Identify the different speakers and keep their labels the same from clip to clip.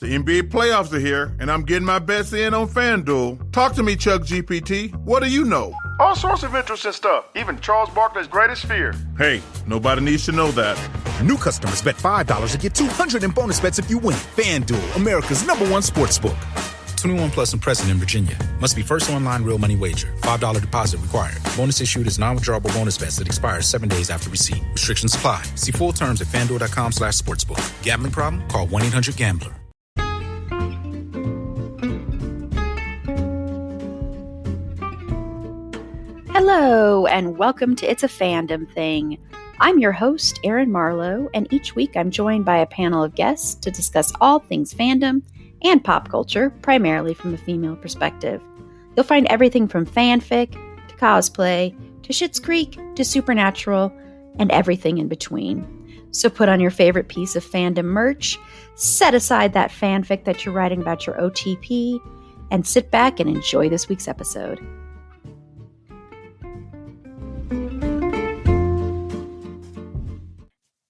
Speaker 1: The NBA playoffs are here, and I'm getting my bets in on FanDuel. Talk to me, Chuck GPT. What do you know?
Speaker 2: All sorts of interesting stuff, even Charles Barkley's greatest fear.
Speaker 1: Hey, nobody needs to know that.
Speaker 3: New customers bet $5 to get $200 in bonus bets if you win. FanDuel, America's #1 sportsbook. 21 plus and present in Virginia. Must be first online real money wager. $5 deposit required. Bonus issued is non-withdrawable bonus bets that expire 7 days after receipt. Restrictions apply. See full terms at FanDuel.com/sportsbook. Gambling problem? Call 1-800-GAMBLER.
Speaker 4: Hello, and welcome to It's a Fandom Thing. I'm your host, Erin Marlowe, and each week I'm joined by a panel of guests to discuss all things fandom and pop culture, primarily from a female perspective. You'll find everything from fanfic, to cosplay, to Schitt's Creek, to Supernatural, and everything in between. So put on your favorite piece of fandom merch, set aside that fanfic that you're writing about your OTP, and sit back and enjoy this week's episode.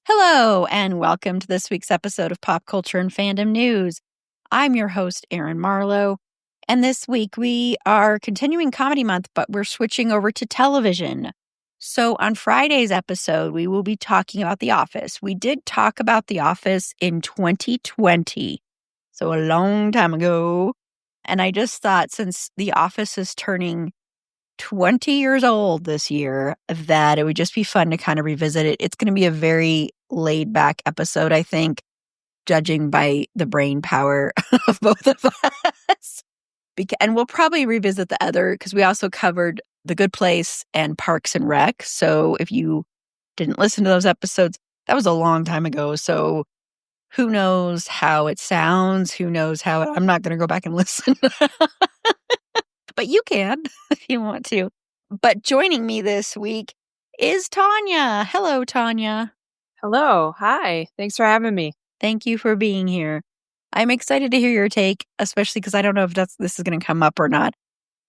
Speaker 4: Hello, and welcome to this week's episode of Pop Culture and Fandom News. I'm your host, Erin Marlowe, and this week we are continuing Comedy Month, but we're switching over to television. So on Friday's episode, we will be talking about The Office. We did talk about The Office in 2020, so a long time ago, and I just thought since The Office is turning 20 years old this year, that it would just be fun to kind of revisit it. It's going to be a very laid back episode, I think, judging by the brain power of both of us. And we'll probably revisit the other, because we also covered The Good Place and Parks and Rec. So if you didn't listen to those episodes, that was a long time ago. So who knows how it sounds? Who knows how I'm not going to go back and listen. But you can if you want to. But joining me this week is Tanya. Hello, Tanya.
Speaker 5: Hello. Hi. Thanks for having me.
Speaker 4: Thank you for being here. I'm excited to hear your take, especially because I don't know if this is going to come up or not.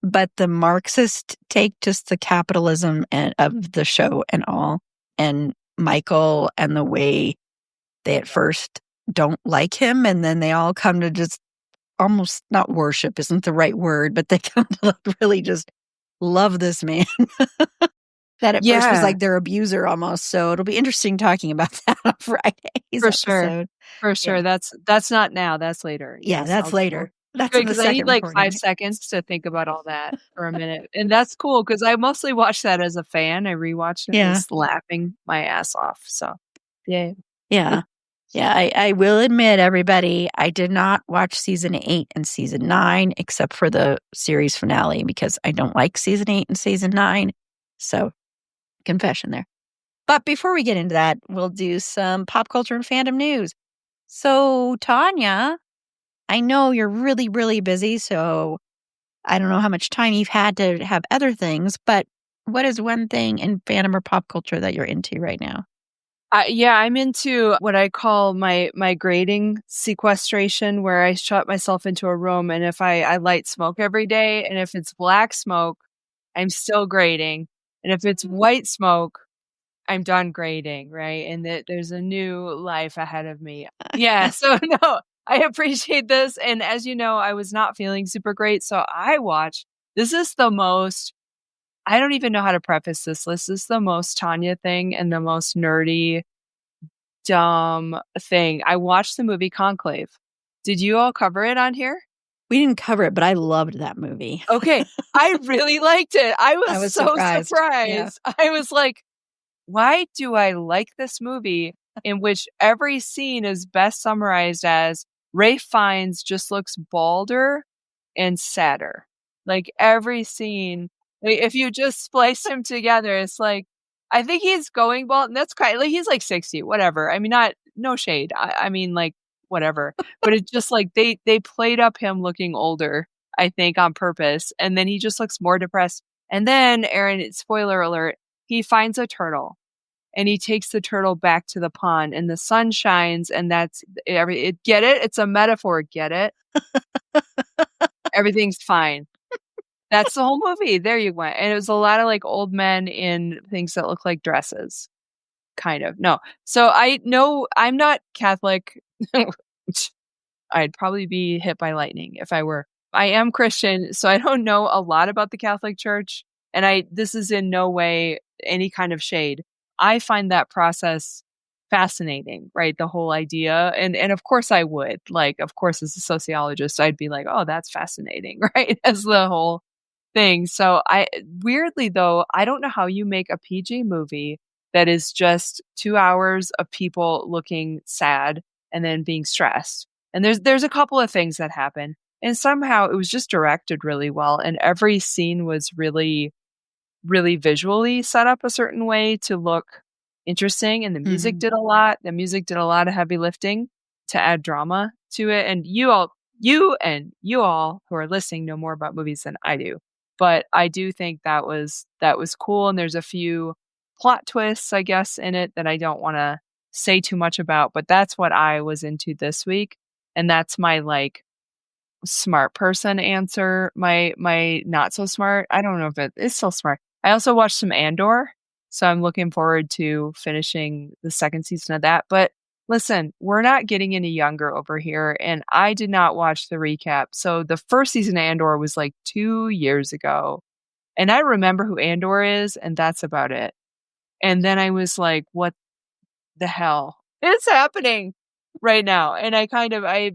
Speaker 4: But the Marxist take, just the capitalism of the show and all, and Michael and the way they at first don't like him, and then they all come to just almost, not worship isn't the right word, but they come to really just love this man. That at first was like their abuser almost. So it'll be interesting talking about that on Friday's episode.
Speaker 5: For sure.
Speaker 4: Yeah.
Speaker 5: That's not now. That's later.
Speaker 4: Yeah,
Speaker 5: Yes,
Speaker 4: that's later. That's
Speaker 5: because I need like 5 seconds to think about all that for a minute. And that's cool because I mostly watched that as a fan. I rewatched it just laughing my ass off. So, yeah.
Speaker 4: Yeah. Yeah, I will admit, everybody, I did not watch season 8 and season 9 except for the series finale because I don't like season 8 and season 9. So, confession there. But before we get into that, we'll do some pop culture and fandom news. So, Tanya, I know you're really, really busy, so I don't know how much time you've had to have other things, but what is one thing in fandom or pop culture that you're into right now?
Speaker 5: I'm into what I call my grading sequestration, where I shut myself into a room, and if I light smoke every day, and if it's black smoke, I'm still grading, and if it's white smoke, I'm done grading, right? And there's a new life ahead of me. Yeah, so no, I appreciate this, and as you know, I was not feeling super great, so this is the most, I don't even know how to preface this. This is the most Tanya thing and the most nerdy, dumb thing. I watched the movie Conclave. Did you all cover it on here?
Speaker 4: We didn't cover it, but I loved that movie.
Speaker 5: Okay. I really liked it. I was so surprised. Yeah. I was like, why do I like this movie in which every scene is best summarized as Ralph Fiennes just looks balder and sadder? Like every scene. If you just splice him together, it's like, I think he's going bald, and that's kind like he's like 60, whatever. I mean, no shade. I mean, like, whatever. But it's just like they played up him looking older, I think, on purpose. And then he just looks more depressed. And then, Erin, spoiler alert, he finds a turtle. And he takes the turtle back to the pond, and the sun shines, and that's get it? It's a metaphor. Get it? Everything's fine. That's the whole movie. There you went. And it was a lot of like old men in things that look like dresses. Kind of. No. So I know I'm not Catholic. I'd probably be hit by lightning if I were. I am Christian, so I don't know a lot about the Catholic Church. And this is in no way any kind of shade. I find that process fascinating, right? The whole idea. And of course I would. Like, of course, as a sociologist, I'd be like, oh, that's fascinating, right? As the whole thing. So weirdly though, I don't know how you make a PG movie that is just 2 hours of people looking sad and then being stressed. And there's a couple of things that happen. And somehow it was just directed really well. And every scene was really, really visually set up a certain way to look interesting. And the music did a lot. The music did a lot of heavy lifting to add drama to it. And you all who are listening know more about movies than I do. But I do think that was cool. And there's a few plot twists, I guess, in it that I don't want to say too much about. But that's what I was into this week. And that's my like smart person answer. My not so smart. I don't know if it is still smart. I also watched some Andor. So I'm looking forward to finishing the second season of that. But listen, we're not getting any younger over here. And I did not watch the recap. So the first season of Andor was like 2 years ago. And I remember who Andor is, and that's about it. And then I was like, what the hell is happening right now? And I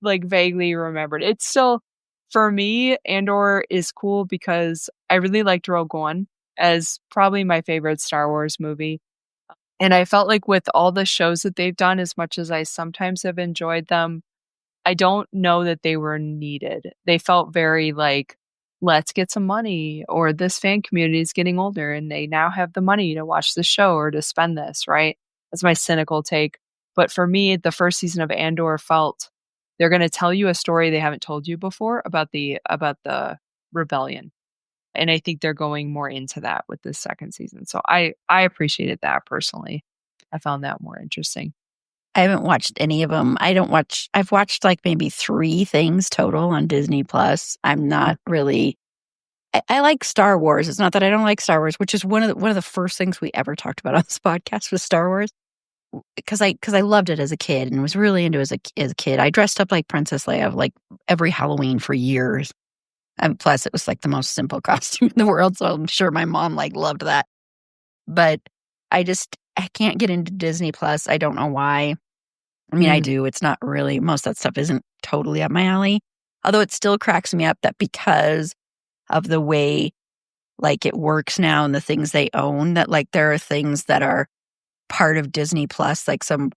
Speaker 5: like vaguely remembered. It's still, for me, Andor is cool because I really liked Rogue One as probably my favorite Star Wars movie. And I felt like with all the shows that they've done, as much as I sometimes have enjoyed them, I don't know that they were needed. They felt very like, let's get some money, or this fan community is getting older and they now have the money to watch the show or to spend this, right? That's my cynical take. But for me, the first season of Andor felt they're going to tell you a story they haven't told you before about the rebellion. And I think they're going more into that with this second season. So I appreciated that personally. I found that more interesting.
Speaker 4: I haven't watched any of them. I've watched like maybe 3 things total on Disney Plus. I'm not really, I like Star Wars. It's not that I don't like Star Wars, which is one of the first things we ever talked about on this podcast was Star Wars. Because I loved it as a kid and was really into it as a kid. I dressed up like Princess Leia like every Halloween for years. And plus, it was like the most simple costume in the world, so I'm sure my mom like loved that. But I can't get into Disney Plus. I don't know why. I mean, I do. It's not really, most of that stuff isn't totally up my alley. Although it still cracks me up that because of the way like it works now and the things they own, that like there are things that are part of Disney Plus, like some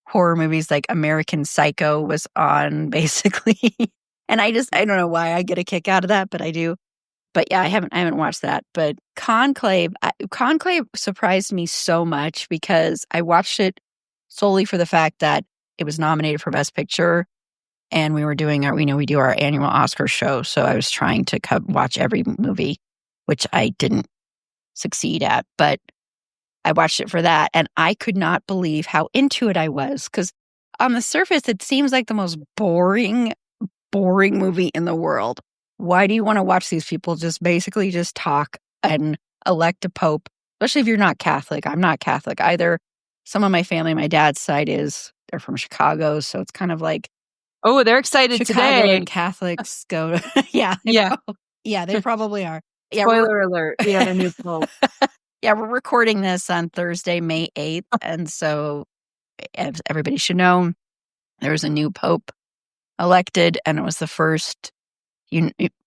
Speaker 4: horror movies like American Psycho was on basically. And I don't know why I get a kick out of that, but I do. But yeah, I haven't watched that. But Conclave surprised me so much because I watched it solely for the fact that it was nominated for Best Picture, and we were doing we do our annual Oscar show. So I was trying to watch every movie, which I didn't succeed at, but I watched it for that, and I could not believe how into it I was. Because on the surface, it seems like the most boring movie in the world. Why do you want to watch these people just basically just talk and elect a pope? Especially if you're not Catholic. I'm not Catholic either. Some of my family, my dad's side they're from Chicago, so it's kind of like,
Speaker 5: oh, they're excited
Speaker 4: Chicago
Speaker 5: today.
Speaker 4: And Catholics go, yeah, they probably are. Yeah,
Speaker 5: spoiler alert, we have a new pope.
Speaker 4: Yeah, we're recording this on Thursday, May 8th, and so as everybody should know, there was a new pope elected, and it was the first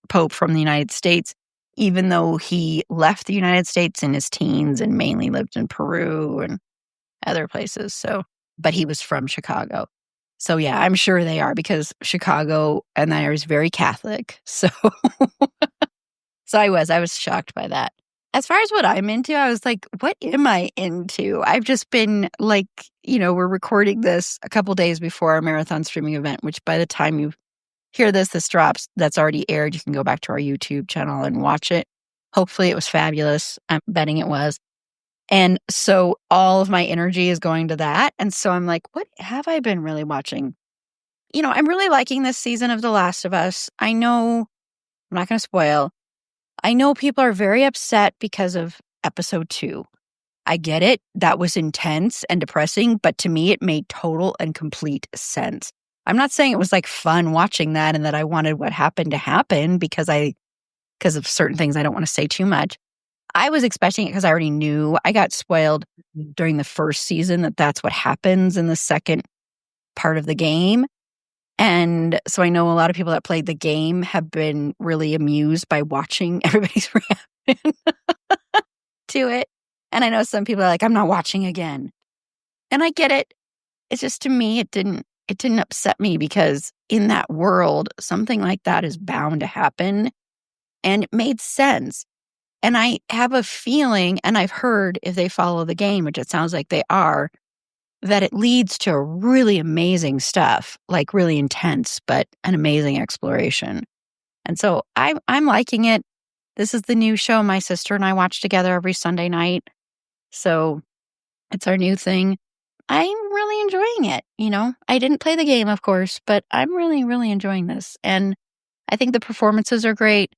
Speaker 4: pope from the United States, even though he left the United States in his teens and mainly lived in Peru and other places. So, but he was from Chicago. So yeah, I'm sure they are, because Chicago and there is very Catholic. So, so I was shocked by that. As far as what I'm into, I was like, what am I into? I've just been like, we're recording this a couple days before our marathon streaming event, which by the time you hear this drops, that's already aired. You can go back to our YouTube channel and watch it. Hopefully it was fabulous. I'm betting it was. And so all of my energy is going to that. And so I'm like, what have I been really watching? I'm really liking this season of The Last of Us. I know, I'm not going to spoil. I know people are very upset because of episode 2. I get it. That was intense and depressing, but to me, it made total and complete sense. I'm not saying it was like fun watching that and that I wanted what happened to happen because of certain things I don't want to say too much. I was expecting it because I already knew. I got spoiled during the first season that that's what happens in the second part of the game. And so I know a lot of people that played the game have been really amused by watching everybody's reaction to it. And I know some people are like, I'm not watching again. And I get it. It's just, to me, it didn't upset me because in that world, something like that is bound to happen. And it made sense. And I have a feeling, and I've heard if they follow the game, which it sounds like they are, that it leads to really amazing stuff, like really intense, but an amazing exploration. And so I'm liking it. This is the new show my sister and I watch together every Sunday night. So it's our new thing. I'm really enjoying it. I didn't play the game, of course, but I'm really, really enjoying this. And I think the performances are great.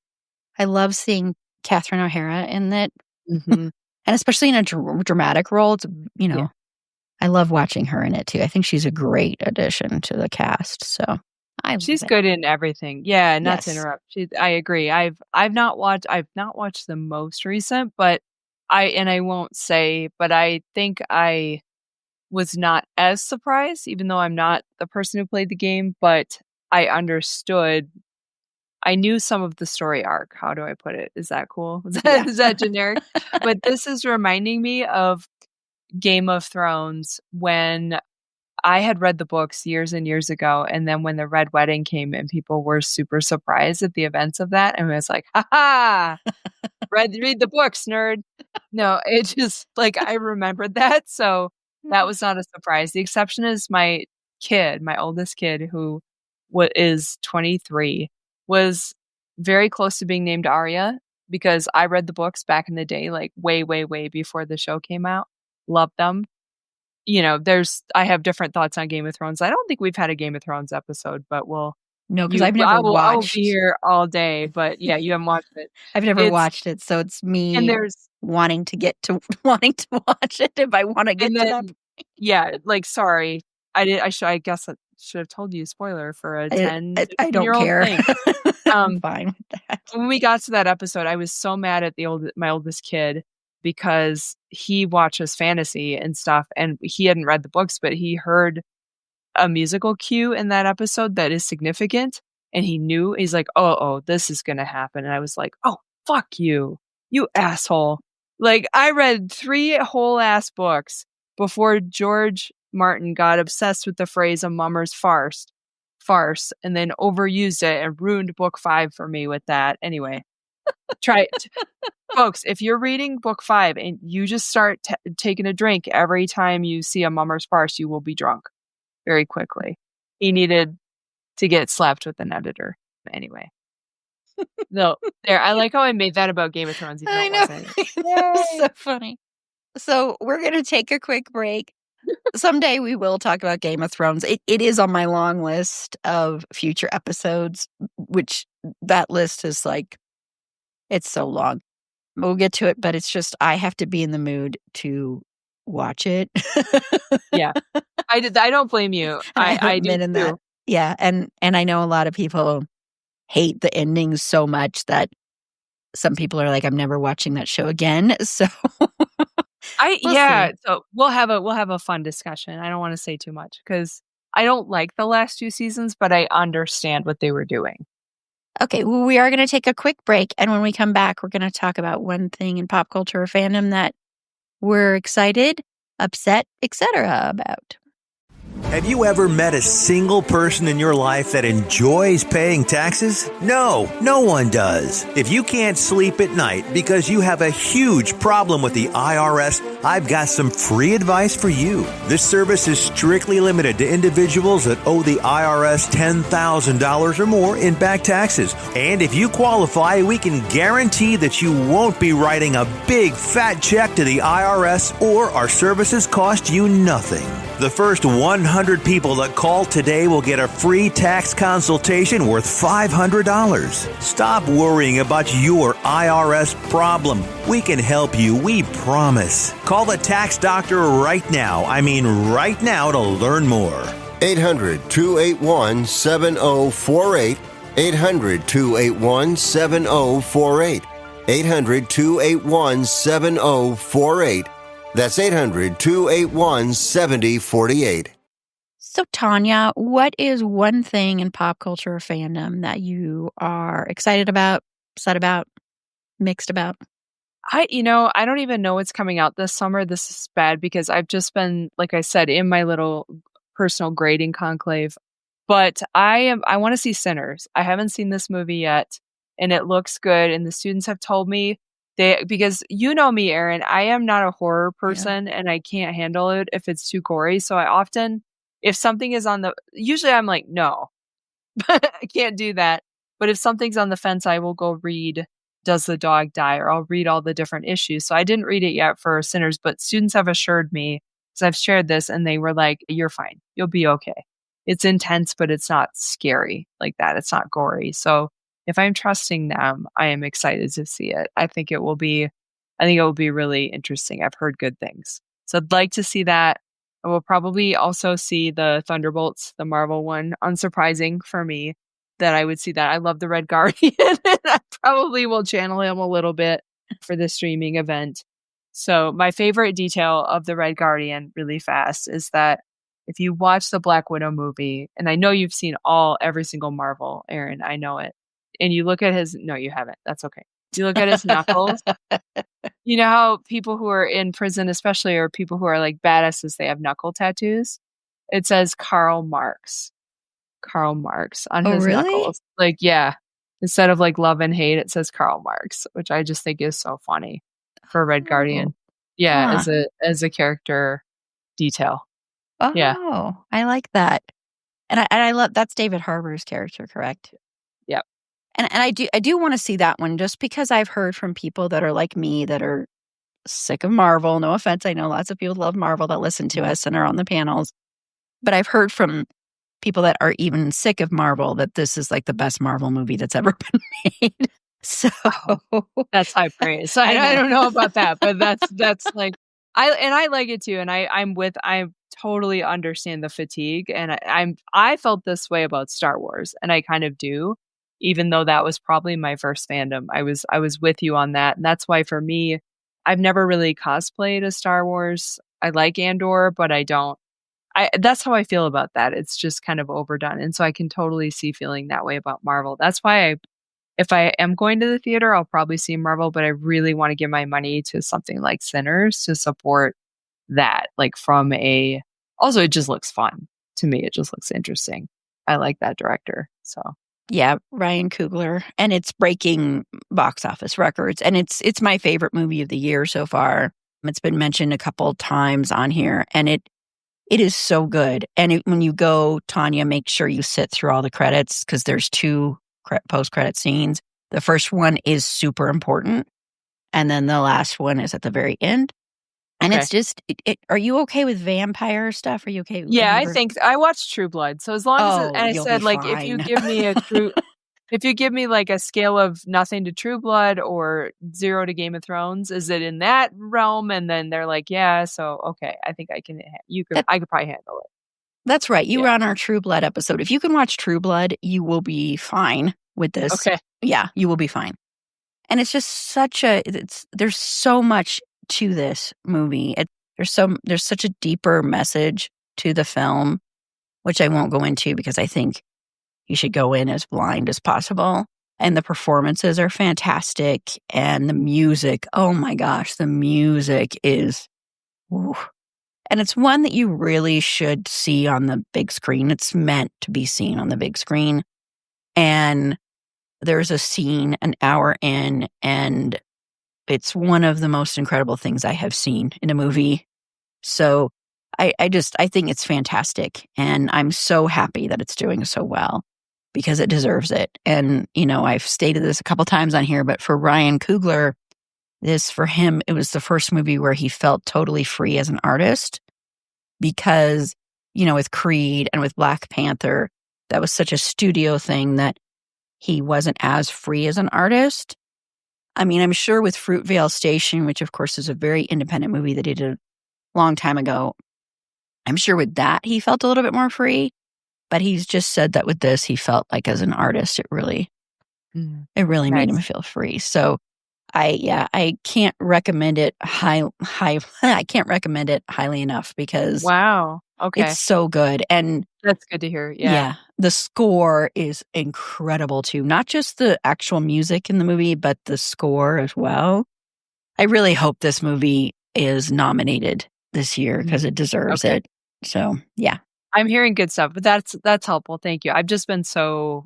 Speaker 4: I love seeing Catherine O'Hara in that. Mm-hmm. And especially in a dramatic role. It's, yeah. I love watching her in it too. I think she's a great addition to the cast. So
Speaker 5: she's good in everything. Yeah, not to interrupt. I agree. I've not watched the most recent, but I won't say, but I think I was not as surprised, even though I'm not the person who played the game, but I understood. I knew some of the story arc. How do I put it? Is that cool? Is that generic? But this is reminding me of Game of Thrones when I had read the books years and years ago. And then when the Red Wedding came and people were super surprised at the events of that. And I was like, ha read the books, nerd. No, it just like, I remembered that. So that was not a surprise. The exception is my oldest kid, who is 23, was very close to being named Arya because I read the books back in the day, like way, way, way before the show came out. Love them. I have different thoughts on Game of Thrones. I don't think we've had a Game of Thrones episode, but
Speaker 4: no, because I've never watched.
Speaker 5: I will be here all day, but yeah, you haven't watched it.
Speaker 4: I've never watched it, so it's me wanting to watch it if I want to get to that.
Speaker 5: Yeah, like sorry, I guess I should have told you spoiler for a 10.
Speaker 4: I don't care.
Speaker 5: Thing.
Speaker 4: I'm fine with that.
Speaker 5: When we got to that episode, I was so mad at my oldest kid because he watches fantasy and stuff, and he hadn't read the books, but he heard a musical cue in that episode that is significant, and he's like, oh, this is gonna happen. And I was like, oh, fuck you asshole. Like, I read 3 whole ass books before George Martin got obsessed with the phrase a mummer's farce, and then overused it and ruined book 5 for me with that. Anyway, try it. Folks, if you're reading book 5 and you just start taking a drink every time you see a mummer's farce, you will be drunk very quickly. He needed to get slapped with an editor. Anyway. No, there. I like how I made that about Game of Thrones.
Speaker 4: I know. It's so funny. So we're going to take a quick break. Someday we will talk about Game of Thrones. It is on my long list of future episodes, which that list is like, it's so long. We'll get to it, but it's just I have to be in the mood to watch it.
Speaker 5: Yeah, I don't blame you. I do too.
Speaker 4: That. Yeah, and I know a lot of people hate the endings so much that some people are like, I'm never watching that show again. So
Speaker 5: so we'll have a fun discussion. I don't want to say too much because I don't like the last 2 seasons, but I understand what they were doing.
Speaker 4: Okay, well, we are going to take a quick break, and when we come back, we're going to talk about one thing in pop culture or fandom that we're excited, upset, etc. about.
Speaker 6: Have you ever met a single person in your life that enjoys paying taxes? No, no one does. If you can't sleep at night because you have a huge problem with the IRS, I've got some free advice for you. This service is strictly limited to individuals that owe the IRS $10,000 or more in back taxes. And if you qualify, we can guarantee that you won't be writing a big fat check to the IRS, or our services cost you nothing. The first 100 people that call today will get a free tax consultation worth $500. Stop worrying about your IRS problem. We can help you, we promise. Call the tax doctor right now. I mean right now, to learn more.
Speaker 7: 800-281-7048. 800-281-7048. 800-281-7048. That's 800-281-7048.
Speaker 4: So, Tanya, what is one thing in pop culture or fandom that you are excited about, upset about, mixed about?
Speaker 5: I don't even know what's coming out this summer. This is bad because I've just been, like I said, in my little personal grading conclave. But I want to see Sinners. I haven't seen this movie yet, and it looks good. And the students have told me because you know me, Erin, I am not a horror person, and I can't handle it if it's too gory. So I often, if something is usually I'm like, no, I can't do that. But if something's on the fence, I will go read Does the Dog Die? Or I'll read all the different issues. So I didn't read it yet for Sinners, but students have assured me, because I've shared this, and they were like, you're fine. You'll be okay. It's intense, but it's not scary like that. It's not gory. So if I'm trusting them, I am excited to see it. I think it will be really interesting. I've heard good things. So I'd like to see that. I will probably also see the Thunderbolts, the Marvel one. Unsurprising for me that I would see that. I love the Red Guardian. I probably will channel him a little bit for the streaming event. So my favorite detail of the Red Guardian, really fast, is that if you watch the Black Widow movie, and I know you've seen every single Marvel, Erin, I know it, and you look at no, you haven't. That's okay. You look at his knuckles. You know how people who are in prison, especially, or people who are like badasses, they have knuckle tattoos? It says Karl Marx on his knuckles. Like, yeah. Instead of like love and hate, it says Karl Marx, which I just think is so funny for Red Guardian. Yeah, as a character detail.
Speaker 4: Oh,
Speaker 5: yeah.
Speaker 4: I like that. And I love, that's David Harbour's character, correct?
Speaker 5: Yep.
Speaker 4: And I do want to see that one, just because I've heard from people that are like me, that are sick of Marvel. No offense. I know lots of people love Marvel that listen to us and are on the panels. But I've heard from people that are even sick of Marvel that this is like the best Marvel movie that's ever been made. So
Speaker 5: that's high praise. So I don't know about that, but that's like, I like it too. And I totally understand the fatigue. And I felt this way about Star Wars, and I kind of do, even though that was probably my first fandom. I was with you on that. And that's why for me, I've never really cosplayed a Star Wars. I like Andor, but that's how I feel about that. It's just kind of overdone. And so I can totally see feeling that way about Marvel. That's why if I am going to the theater, I'll probably see Marvel, but I really want to give my money to something like Sinners to support that. Also, it just looks fun to me. It just looks interesting. I like that director. So
Speaker 4: yeah, Ryan Coogler, and it's breaking box office records, and it's my favorite movie of the year so far. It's been mentioned a couple times on here, and it is so good. And when you go, Tanya, make sure you sit through all the credits, because there's 2 post-credit scenes. The first one is super important, and then the last one is at the very end. And it's just, are you okay with vampire stuff? Are you okay?
Speaker 5: Yeah, I think I watched True Blood. So as long as I said, like, if you give me if you give me like a scale of nothing to True Blood or 0 to Game of Thrones, is it in that realm? And then they're like, yeah, so okay, I think I could probably handle it.
Speaker 4: That's right. You were on our True Blood episode. If you can watch True Blood, you will be fine with this.
Speaker 5: Okay.
Speaker 4: Yeah, you will be fine. And it's just there's so much to this movie. There's such a deeper message to the film, which I won't go into because I think you should go in as blind as possible. And the performances are fantastic. And the music, oh my gosh, the music is, woo. And it's one that you really should see on the big screen. It's meant to be seen on the big screen. And there's a scene an hour in, and it's one of the most incredible things I have seen in a movie. So I think it's fantastic. And I'm so happy that it's doing so well, because it deserves it. And, I've stated this a couple times on here, but for Ryan Coogler, for him, it was the first movie where he felt totally free as an artist, because, with Creed and with Black Panther, that was such a studio thing that he wasn't as free as an artist. I mean, I'm sure with Fruitvale Station, which of course is a very independent movie that he did a long time ago, I'm sure with that, he felt a little bit more free. But he's just said that with this, he felt like as an artist, it really made him feel free. So I can't recommend it I can't recommend it highly enough because
Speaker 5: wow. Okay.
Speaker 4: It's so good. And
Speaker 5: that's good to hear. Yeah.
Speaker 4: The score is incredible too. Not just the actual music in the movie, but the score as well. I really hope this movie is nominated this year because it deserves it. So, yeah.
Speaker 5: I'm hearing good stuff, but that's helpful. Thank you. I've just been so,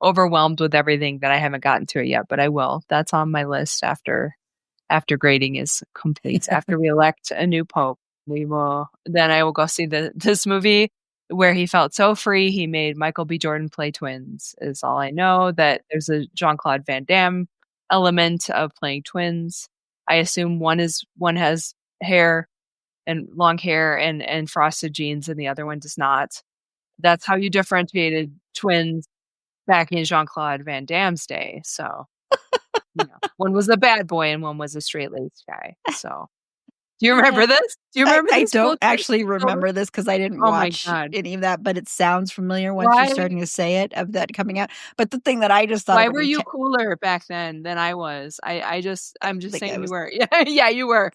Speaker 5: overwhelmed with everything that I haven't gotten to it yet, but I will. That's on my list after grading is complete. After we elect a new pope, then I will go see this movie where he felt so free. He made Michael B. Jordan play twins is all I know. That there's a Jean-Claude Van Damme element of playing twins. I assume one has hair and long hair and frosted jeans and the other one does not. That's how you differentiated twins back in Jean-Claude Van Damme's day. So one was a bad boy and one was a straight-laced guy. So do you remember this? Do you remember this?
Speaker 4: I don't actually remember this because I didn't watch any of that, but it sounds familiar once you're starting to say it, of that coming out. But the thing that I just thought...
Speaker 5: Why were you cooler back then than I was? I'm just saying you were. Yeah, you were.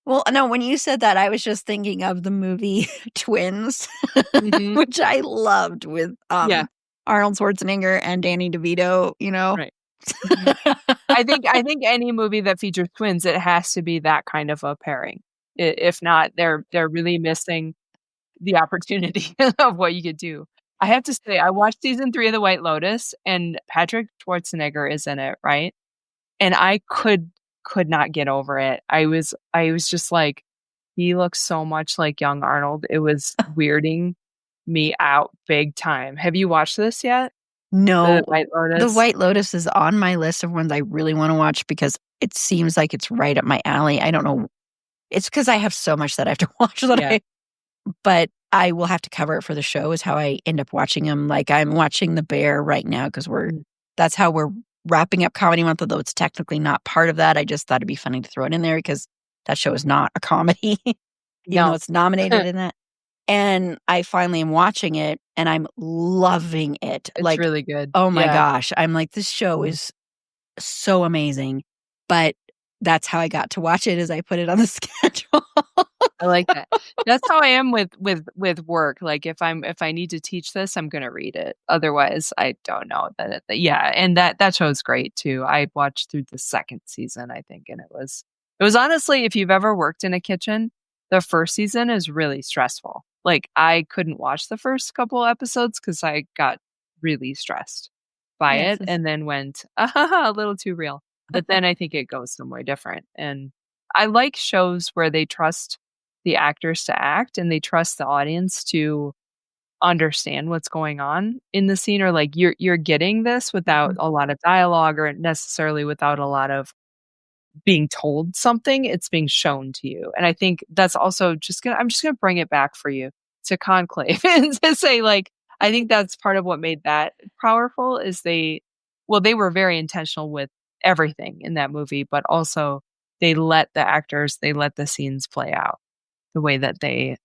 Speaker 4: Well, no, when you said that, I was just thinking of the movie Twins, which I loved with Arnold Schwarzenegger and Danny DeVito,
Speaker 5: Right. I think any movie that features twins, it has to be that kind of a pairing. If not, they're really missing the opportunity of what you could do. I have to say, I watched season 3 of The White Lotus, and Patrick Schwarzenegger is in it, right? And I could not get over it. I was just like, he looks so much like young Arnold. It was weirding me out big time. Have you watched this yet?
Speaker 4: No.
Speaker 5: The White Lotus?
Speaker 4: The White Lotus is on my list of ones I really want to watch because it seems like it's right up my alley. I don't know. It's because I have so much that I have to watch but I will have to cover it for the show is how I end up watching them. Like I'm watching The Bear right now because that's how we're wrapping up Comedy Month, although it's technically not part of that. I just thought it'd be funny to throw it in there because that show is not a comedy, even though it's nominated in that. And I finally am watching it and I'm loving it.
Speaker 5: It's really good.
Speaker 4: Oh my gosh. I'm like, this show is so amazing. But that's how I got to watch it, is I put it on the schedule.
Speaker 5: I like that. That's how I am with work. Like if I need to teach this, I'm going to read it. Otherwise, I don't know that. And that show's great too. I watched through the second season, I think, and it was honestly, if you've ever worked in a kitchen, the first season is really stressful. Like I couldn't watch the first couple episodes because I got really stressed by it, and then went a little too real. But then I think it goes somewhere different. And I like shows where they trust the actors to act and they trust the audience to understand what's going on in the scene, or like you're getting this without a lot of dialogue or necessarily without a lot of being told something. It's being shown to you. And I think that's also I'm just gonna bring it back for you to Conclave and to say, like, I think that's part of what made that powerful is they were very intentional with everything in that movie, but also they let the scenes play out the way that they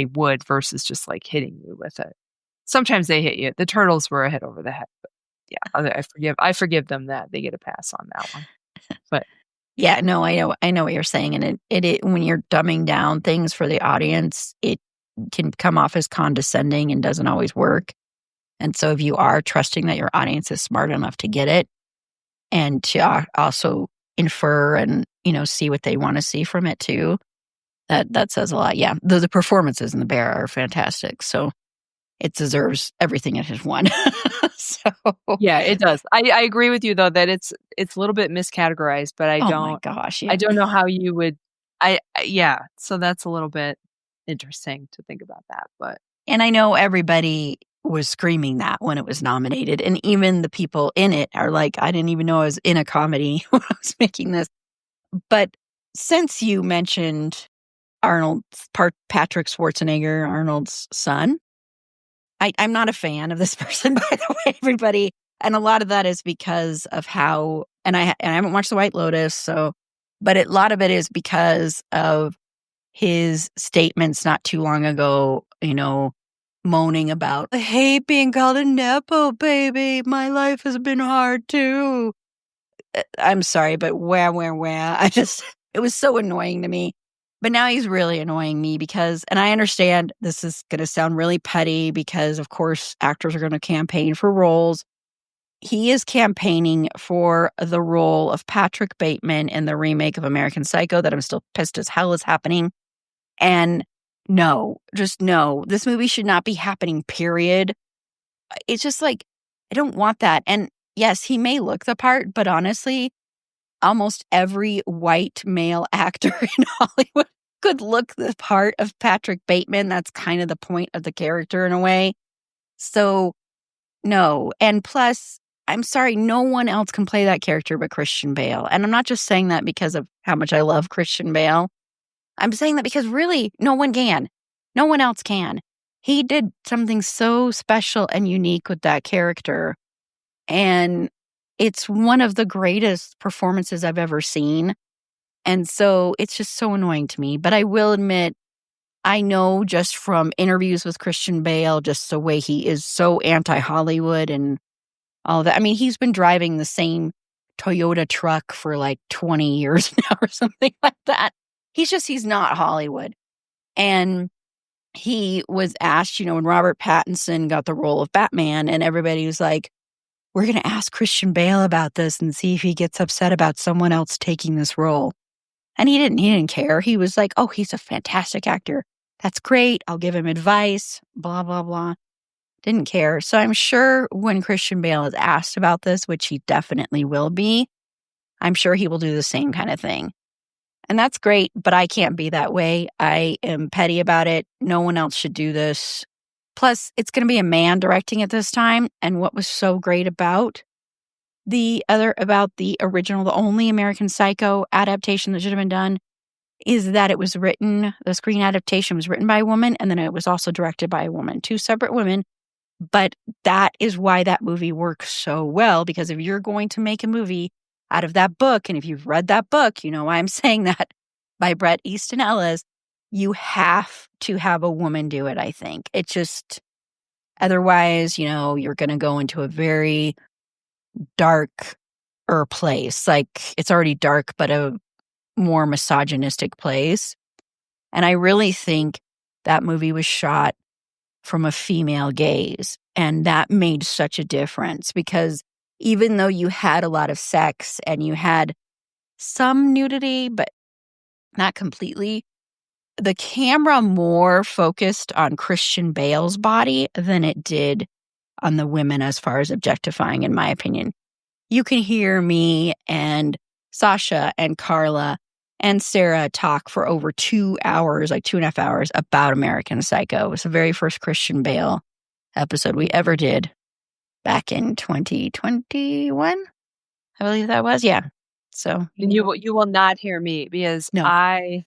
Speaker 5: would versus just like hitting you with it. Sometimes they hit you. The turtles were a hit over the head, but yeah, I forgive them that they get a pass on that one. But
Speaker 4: yeah, no, I know what you're saying, and it when you're dumbing down things for the audience, it can come off as condescending and doesn't always work. And so if you are trusting that your audience is smart enough to get it and to also infer and, see what they want to see from it too, that says a lot. Yeah. The performances in The Bear are fantastic. So it deserves everything it has won. So
Speaker 5: yeah, it does. I agree with you though, that it's a little bit miscategorized, but I
Speaker 4: my gosh. Yeah.
Speaker 5: I don't know how you would, so that's a little bit interesting to think about that,
Speaker 4: and I know everybody was screaming that when it was nominated, and even the people in it are like, I didn't even know I was in a comedy when I was making this. But since you mentioned Patrick Schwarzenegger, Arnold's son, I'm not a fan of this person, by the way, everybody. And a lot of that is because of how, and I haven't watched The White Lotus, but a lot of it is because of his statements not too long ago, moaning about, I hate being called a Nepo baby. My life has been hard too. I'm sorry, but wah. It was so annoying to me. But now he's really annoying me because, and I understand this is going to sound really petty because, of course, actors are going to campaign for roles. He is campaigning for the role of Patrick Bateman in the remake of American Psycho that I'm still pissed as hell is happening. And no, just no. This movie should not be happening, period. It's just like, I don't want that. And yes, he may look the part, but honestly, almost every white male actor in Hollywood could look the part of Patrick Bateman. That's kind of the point of the character in a way. So, no. And plus, I'm sorry, no one else can play that character but Christian Bale. And I'm not just saying that because of how much I love Christian Bale. I'm saying that because really, no one can. No one else can. He did something so special and unique with that character. And it's one of the greatest performances I've ever seen. And so it's just so annoying to me. But I will admit, I know just from interviews with Christian Bale, just the way he is so anti-Hollywood and all that. I mean, he's been driving the same Toyota truck for like 20 years now or something like that. He's not Hollywood. And he was asked, when Robert Pattinson got the role of Batman, and everybody was like, we're going to ask Christian Bale about this and see if he gets upset about someone else taking this role. And he didn't care. He was like, oh, he's a fantastic actor. That's great. I'll give him advice, blah, blah, blah. Didn't care. So I'm sure when Christian Bale is asked about this, which he definitely will be, I'm sure he will do the same kind of thing. And that's great, but I can't be that way. I am petty about it. No one else should do this. Plus, it's going to be a man directing it this time. And what was so great about the original, the only American Psycho adaptation that should have been done, is that it was written, the screen adaptation was written by a woman, and then it was also directed by a woman, 2 separate women. But that is why that movie works so well, because if you're going to make a movie out of that book, and if you've read that book, you know why I'm saying that, by Bret Easton Ellis, you have to have a woman do it, I think. It just, otherwise, you're going to go into a very darker place. Like, it's already dark, but a more misogynistic place. And I really think that movie was shot from a female gaze. And that made such a difference, because even though you had a lot of sex and you had some nudity, but not completely, the camera more focused on Christian Bale's body than it did on the women as far as objectifying, in my opinion. You can hear me and Sasha and Carla and Sarah talk for over 2 hours, like 2.5 hours, about American Psycho. It was the very first Christian Bale episode we ever did back in 2021. I believe that was, yeah. So
Speaker 5: you will not hear me because I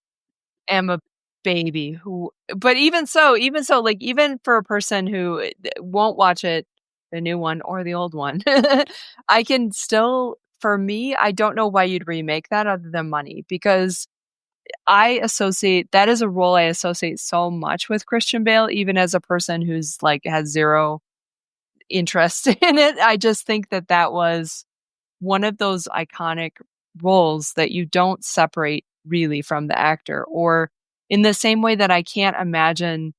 Speaker 5: am a baby but even so, like, even for a person who won't watch it, the new one or the old one, I can still, for me, I don't know why you'd remake that other than money, because I associate, that is a role I associate so much with Christian Bale, even as a person who's like has zero interest in it. I just think that was one of those iconic roles that you don't separate really from the actor, or in the same way that I can't imagine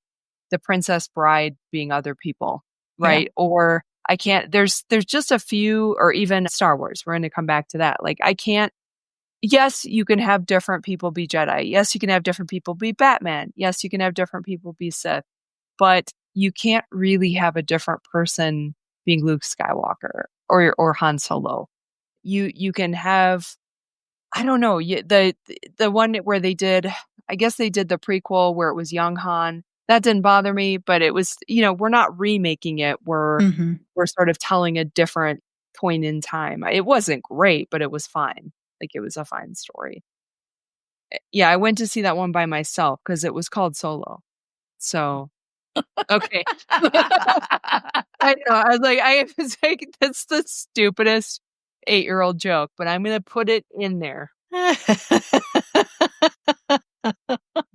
Speaker 5: The Princess Bride being other people, right? Yeah. Or I can't, there's just a few, or even Star Wars, we're going to come back to that. Like, I can't, yes, you can have different people be Jedi. Yes, you can have different people be Batman. Yes, you can have different people be Sith, but you can't really have a different person being Luke Skywalker or Han Solo. You can have, I don't know, the one where they did, I guess they did the prequel where it was young Han. That didn't bother me, but it was, we're not remaking it. We're sort of telling a different point in time. It wasn't great, but it was fine. Like, it was a fine story. Yeah, I went to see that one by myself because it was called Solo. So, okay. I know. I was like, that's the stupidest 8-year-old joke, but I'm going to put it in there.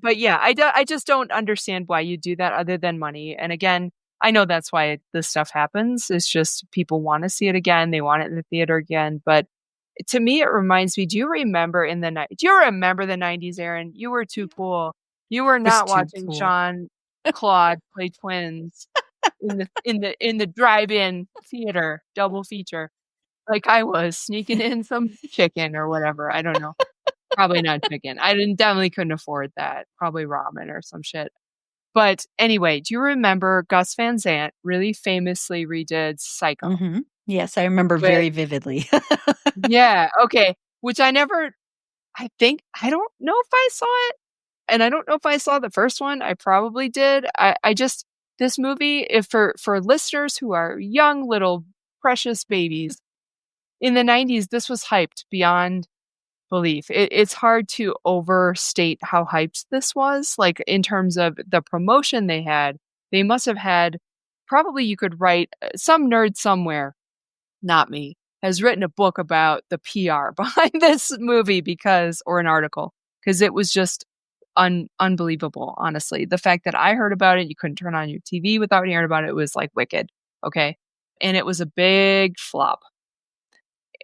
Speaker 5: But But yeah, I just don't understand why you do that other than money. And again, I know that's why this stuff happens. It's just people want to see it again. They want it in the theater again. But to me, it reminds me, do you remember the 90s, Erin? You were too cool. You were not watching Sean Claude play twins in the drive-in theater double feature. Like I was sneaking in some chicken or whatever. I don't know. Probably not chicken. I definitely couldn't afford that. Probably ramen or some shit. But anyway, do you remember Gus Van Sant really famously redid Psycho?
Speaker 4: Mm-hmm. Yes, I remember very vividly.
Speaker 5: Yeah. Okay. Which I don't know if I saw it. And I don't know if I saw the first one. I probably did. This movie, if for listeners who are young, little, precious babies, in the 90s, this was hyped beyond belief. It's hard to overstate how hyped this was. Like in terms of the promotion they had, they must have had, probably you could write, some nerd somewhere, not me, has written a book about the PR behind this movie or an article, because it was just unbelievable, honestly. The fact that I heard about it, you couldn't turn on your TV without hearing about it, was like wicked. Okay. And it was a big flop,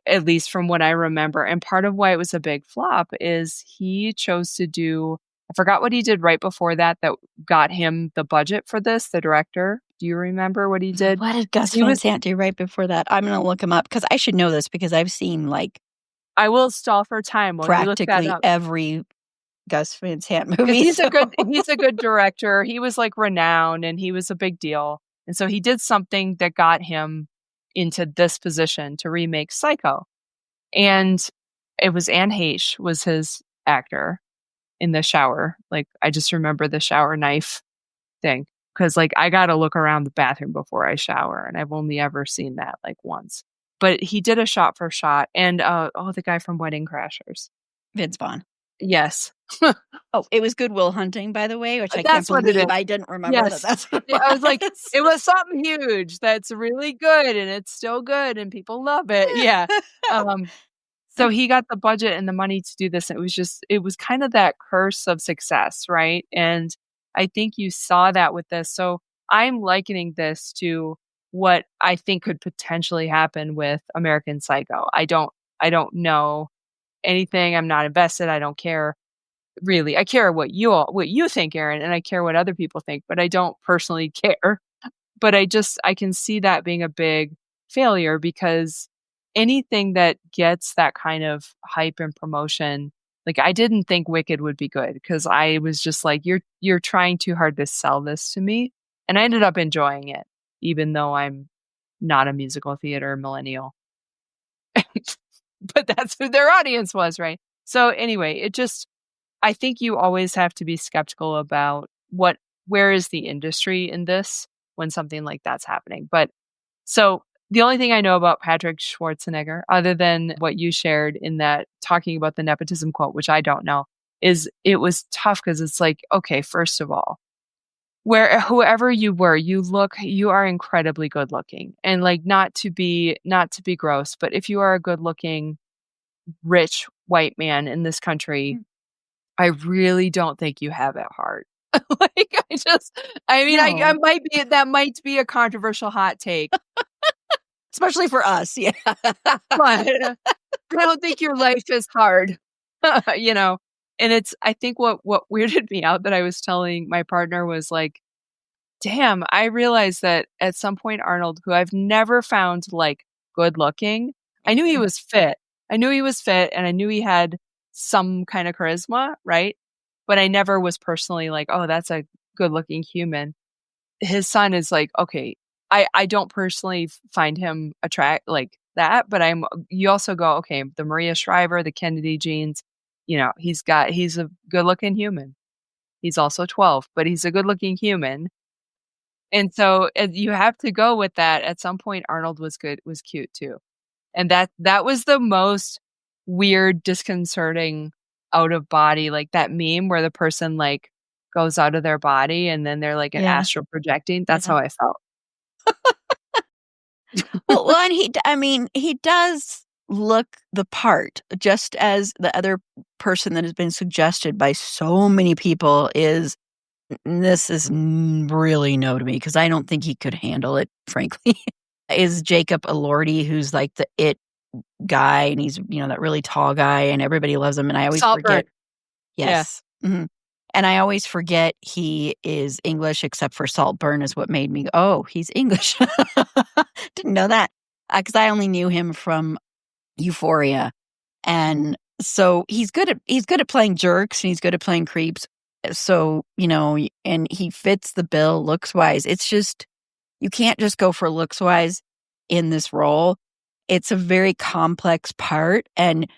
Speaker 5: at least from what I remember. And part of why it was a big flop is he chose to do, I forgot what he did right before that got him the budget for this, the director. Do you remember what he did?
Speaker 4: What did Gus Van Sant do right before that? I'm going to look him up because I should know this because I've seen
Speaker 5: I will stall for time while
Speaker 4: practically every Gus Van Sant movie.
Speaker 5: He's a good director. He was renowned and he was a big deal. And so he did something that got him into this position to remake Psycho. And it was Anne Heche was his actor in the shower. I just remember the shower knife thing. Because I got to look around the bathroom before I shower. And I've only ever seen that once. But he did a shot for shot. And the guy from Wedding Crashers.
Speaker 4: Vince Vaughn.
Speaker 5: Yes.
Speaker 4: It was Good Will Hunting, by the way, which I can't believe I didn't remember that. That's what
Speaker 5: I was like, it was something huge that's really good and it's still good and people love it. Yeah. So he got the budget and the money to do this. It was kind of that curse of success, right? And I think you saw that with this. So I'm likening this to what I think could potentially happen with American Psycho. I don't know anything. I'm not invested. I don't care. Really, I care what you think, Erin, and I care what other people think, but I don't personally care. But I can see that being a big failure because anything that gets that kind of hype and promotion, I didn't think Wicked would be good because I was just like, you're trying too hard to sell this to me, and I ended up enjoying it, even though I'm not a musical theater millennial. But that's who their audience was, right? So anyway, I think you always have to be skeptical about where is the industry in this when something like that's happening. But so the only thing I know about Patrick Schwarzenegger, other than what you shared in that talking about the nepotism quote, which I don't know, is it was tough because it's okay, first of all, whoever you were, you are incredibly good looking, and not to be gross, but if you are a good looking, rich white man in this country, I really don't think you have it hard. I might be a controversial hot take.
Speaker 4: Especially for us, yeah.
Speaker 5: But I don't think your life is hard, And I think what weirded me out that I was telling my partner was damn, I realized that at some point Arnold, who I've never found good looking, I knew he was fit. And I knew he had some kind of charisma, right? But I never was personally oh, that's a good looking human. His son is okay, I don't personally find him attract that, but you also go, okay, the Maria Shriver, the Kennedy genes, he's a good looking human. He's also 12, but he's a good looking human. And so you have to go with that. At some point, Arnold was cute too. And that was the most weird, disconcerting out of body, that meme where the person goes out of their body and then they're an astral projecting. That's how I felt.
Speaker 4: And he does look the part, just as the other person that has been suggested by so many people is, this is really no to me because I don't think he could handle it, frankly, is Jacob Elordi, who's like the it guy, and he's, that really tall guy, and everybody loves him, and I always forget. Yes. Yeah. Mm-hmm. And I always forget he is English, except for Saltburn is what made me go, oh, he's English. Didn't know that. Because I only knew him from Euphoria. And so he's good at playing jerks, and he's good at playing creeps. So, and he fits the bill looks-wise. It's just, you can't just go for looks-wise in this role. It's a very complex part, and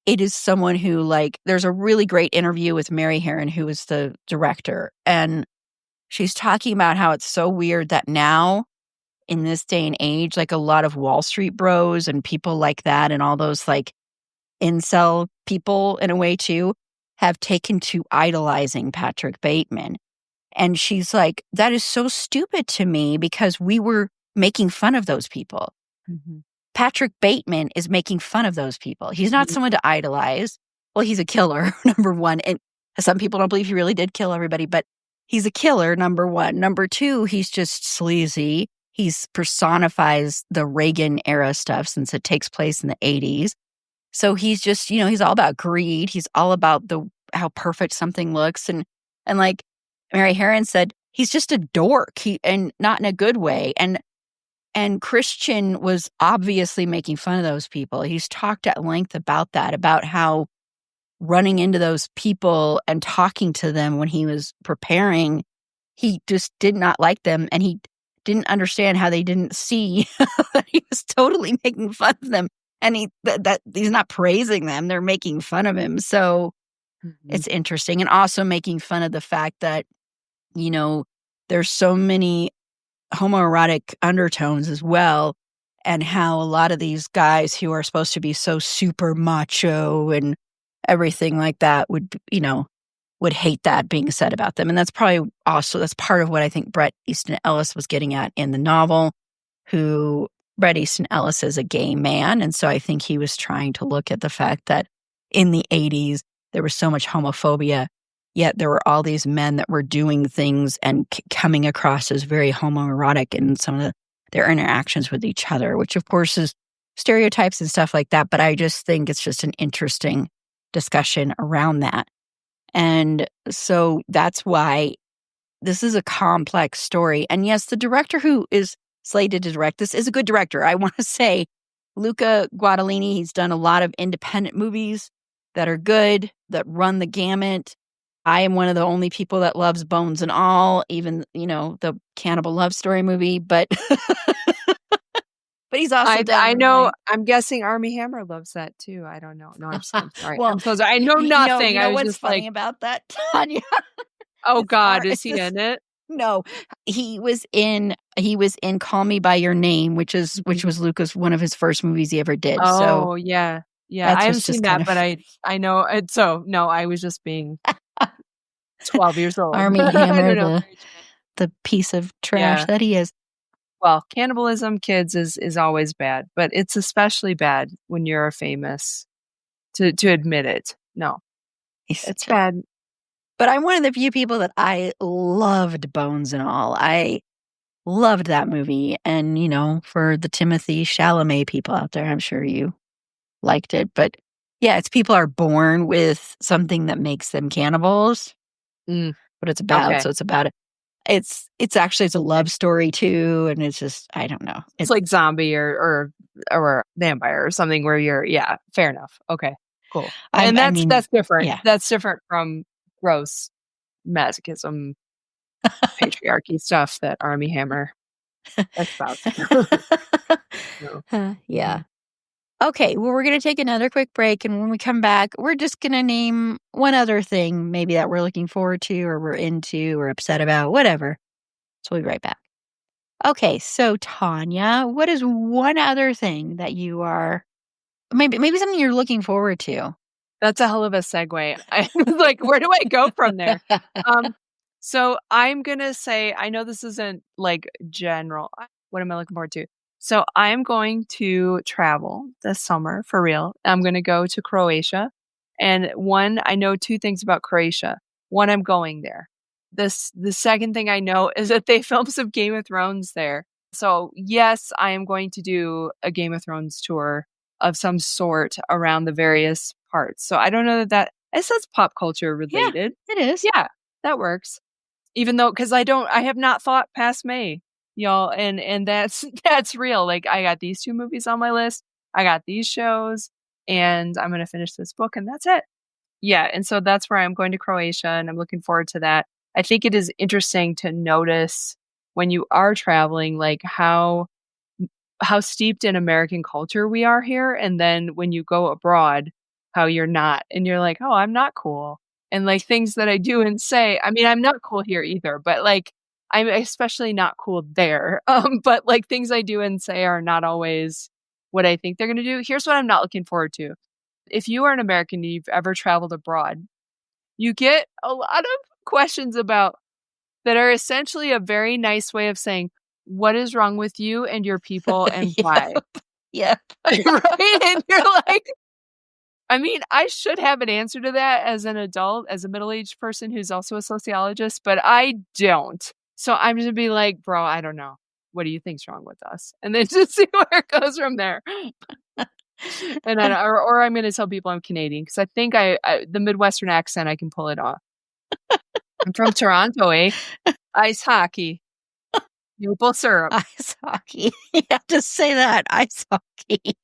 Speaker 4: it is someone who, there's a really great interview with Mary Herron, who is the director, and she's talking about how it's so weird that now, in this day and age, a lot of Wall Street bros and people like that, and all those, incel people, in a way, too, have taken to idolizing Patrick Bateman. And she's like, that is so stupid to me, because we were making fun of those people. Mm-hmm. Patrick Bateman is making fun of those people. He's not someone to idolize. Well, he's a killer, number one. And some people don't believe he really did kill everybody, but he's a killer, number one. Number two, he's just sleazy. He personifies the Reagan era stuff, since it takes place in the 80s. So he's just, he's all about greed. He's all about how perfect something looks. And like Mary Herron said, he's just a dork, and not in a good way. And Christian was obviously making fun of those people. He's talked at length about that, about how running into those people and talking to them when he was preparing, he just did not like them, and he didn't understand how they didn't see that he was totally making fun of them. And that he's not praising them, they're making fun of him. So it's interesting. And also making fun of the fact that, there's so many homoerotic undertones as well, and how a lot of these guys who are supposed to be so super macho and everything like that would hate that being said about them. And that's probably also, that's part of what I think Bret Easton Ellis was getting at in the novel, who Bret Easton Ellis is a gay man. And so I think he was trying to look at the fact that in the 80s, there was so much homophobia, yet there were all these men that were doing things and coming across as very homoerotic in some of their interactions with each other, which of course is stereotypes and stuff like that. But I just think it's just an interesting discussion around that. And so that's why this is a complex story. And yes, the director who is slated to direct this is a good director. I want to say Luca Guadagnini, he's done a lot of independent movies that are good, that run the gamut. I am one of the only people that loves Bones and All, even, the Cannibal Love Story movie, but but he's also
Speaker 5: I know, I'm guessing Armie Hammer loves that too. I don't know. No, I'm sorry. Well, I'm so sorry. I know nothing.
Speaker 4: I was what's just funny about that, Tanya?
Speaker 5: Oh God, is he in it?
Speaker 4: No, he was in Call Me by Your Name, which was Luca's one of his first movies he ever did.
Speaker 5: Oh,
Speaker 4: so
Speaker 5: yeah. I haven't seen that, but I know it. So no, I was just being 12 years old.
Speaker 4: Armie Hammer, the piece of trash that he is.
Speaker 5: Well, cannibalism, kids, is always bad, but it's especially bad when you're famous to admit it. No, it's bad.
Speaker 4: But I'm one of the few people that I loved Bones and All. I loved that movie. And, for the Timothée Chalamet people out there, I'm sure you liked it. But yeah, it's people are born with something that makes them cannibals. But it's about, so it's about it. It's a love story too. And it's just, I don't know.
Speaker 5: It's like zombie or vampire or something where you're, fair enough. Okay, cool. And that's different. Yeah. That's different from gross masochism, patriarchy stuff that Armie Hammer talks about.
Speaker 4: Yeah. Okay, well, we're going to take another quick break, and when we come back, we're just going to name one other thing maybe that we're looking forward to or we're into or upset about, whatever. So we'll be right back. Okay, so Tanya, what is one other thing that you are, maybe something you're looking forward to?
Speaker 5: That's a hell of a segue. I was like, where do I go from there? So I'm going to say, I know this isn't like general. What am I looking forward to? So I'm going to travel this summer for real. I'm going to go to Croatia. And I know two things about Croatia. One, I'm going there. The second thing I know is that they filmed some Game of Thrones there. So yes, I am going to do a Game of Thrones tour of some sort around the various parts. So I don't know that it says pop culture related.
Speaker 4: Yeah, it is.
Speaker 5: Yeah, that works. Even though, because I have not thought past May, y'all, and that's real. Like, I got these 2 movies on my list, I got these shows, and I'm gonna finish this book, and that's it. Yeah, and so that's where I'm going to Croatia, and I'm looking forward to that. I think it is interesting to notice when you are traveling, like how steeped in American culture we are here, and then when you go abroad, how you're not, and you're like, oh, I'm not cool. And like things that I do and say, I mean, I'm not cool here either, but like I'm especially not cool there. But like things I do and say are not always what I think they're going to do. Here's what I'm not looking forward to. If you are an American and you've ever traveled abroad, you get a lot of questions about that are essentially a very nice way of saying, what is wrong with you and your people and why?
Speaker 4: Yeah.
Speaker 5: Right? And you're like, I mean, I should have an answer to that as an adult, as a middle-aged person who's also a sociologist, but I don't. So I'm going to be like, bro, I don't know. What do you think's wrong with us? And then just see where it goes from there. And then, or I'm going to tell people I'm Canadian because I think the Midwestern accent, I can pull it off. I'm from Toronto, eh? Ice hockey. Maple syrup.
Speaker 4: Ice hockey. You have to say that. Ice hockey.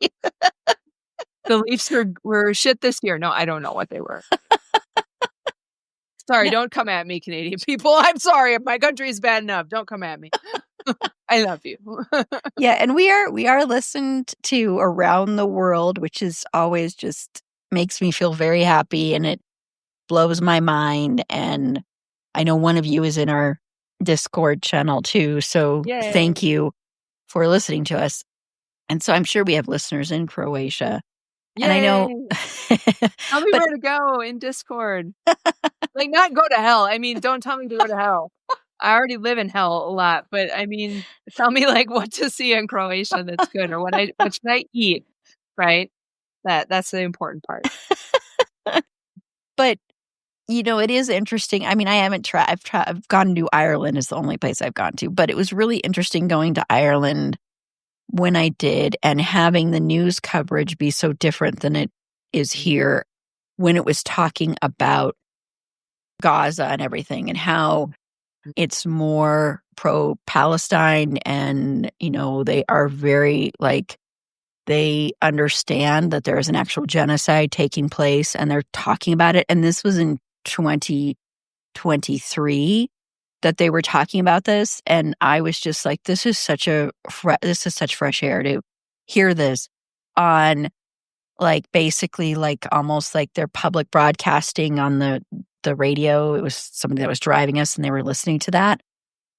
Speaker 5: The Leafs were shit this year. No, I don't know what they were. Sorry, don't come at me, Canadian people. I'm sorry if my country is bad enough. Don't come at me. I love you.
Speaker 4: Yeah, and we are listened to around the world, which is always just makes me feel very happy, and it blows my mind. And I know one of you is in our Discord channel too, so
Speaker 5: Yay.
Speaker 4: Thank you for listening to us. And so I'm sure we have listeners in Croatia.
Speaker 5: Yay.
Speaker 4: And I know
Speaker 5: tell me where to go in Discord. Like, not go to hell. I mean, don't tell me to go to hell. I already live in hell a lot, but I mean, tell me like what to see in Croatia that's good, or what should I eat, right? That's the important part.
Speaker 4: But you know, it is interesting. I mean, I haven't tried. I've gone to Ireland is the only place I've gone to, but it was really interesting going to Ireland when I did and having the news coverage be so different than it is here when it was talking about Gaza and everything and how it's more pro-Palestine and, you know, they are very like, they understand that there is an actual genocide taking place and they're talking about it. And this was in 2023 that they were talking about this. And I was just like, this is such fresh air to hear this on like basically like almost like their public broadcasting on the radio. It was somebody that was driving us and they were listening to that.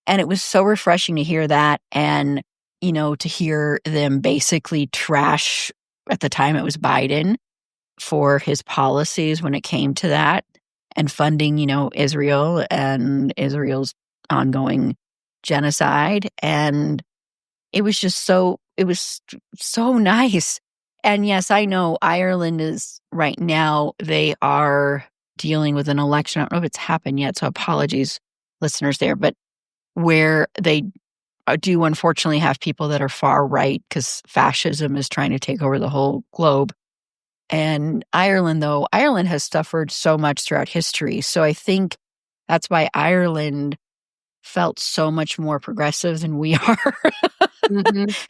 Speaker 4: And it was so refreshing to hear that. And, you know, to hear them basically trash, at the time it was Biden, for his policies when it came to that and funding, you know, Israel and Israel's ongoing genocide. And it was just so nice. And yes, I know Ireland is right now, they are dealing with an election. I don't know if it's happened yet, so apologies, listeners there, but where they do unfortunately have people that are far right because fascism is trying to take over the whole globe. And Ireland has suffered so much throughout history. So I think that's why Ireland felt so much more progressive than we are